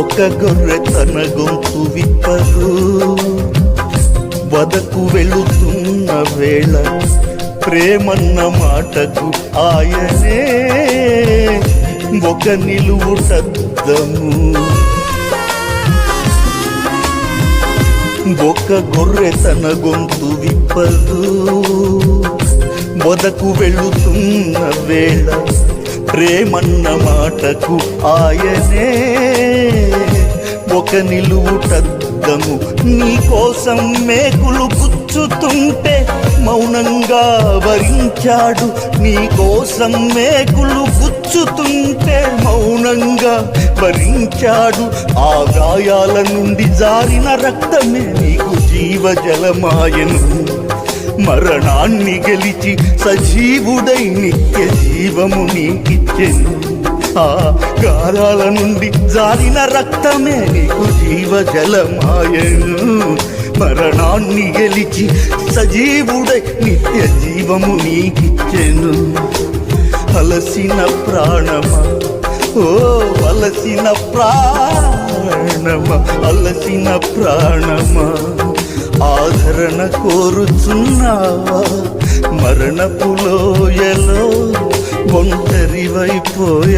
ఒక గొర్రె తన గొంతు విప్పదు, వదకు వెళుతున్న వేళ ప్రేమన్న మాటకు ఆయనే ఒక నిలువుటద్దము. ఒక గొర్రె తన గొంతు విప్పదు, వదకు వెళుతున్న వేళ ప్రేమన్న మాటకు ఆయనే ఒక నిలువుటద్దము. నీ కోసం మేకులు గుచ్చుతుంటే మౌనంగా భరించాడు, నీ కోసం మేకులు గుచ్చుతుంటే మౌనంగా భరించాడు. ఆ గాయాల నుండి జారిన రక్తమే నీకు జీవజలమాయను. మరణాన్ని గెలిచి సజీవుడై నిత్య జీవము నీకిచ్చెను. ఆ గాయాల నుండి జారిన రక్తమే నీకు జీవజలమాయను. మరణాన్ని గెలిచి సజీవుడై నిత్య జీవము నీకిచ్చెను. అలసిన ప్రాణమా, ఓ అలసిన ప్రాణమా, అలసిన ప్రాణమా, ఆదరణ కోరుచున్నావా? మరణపు లోయలో ఒంటరివైపోయావా?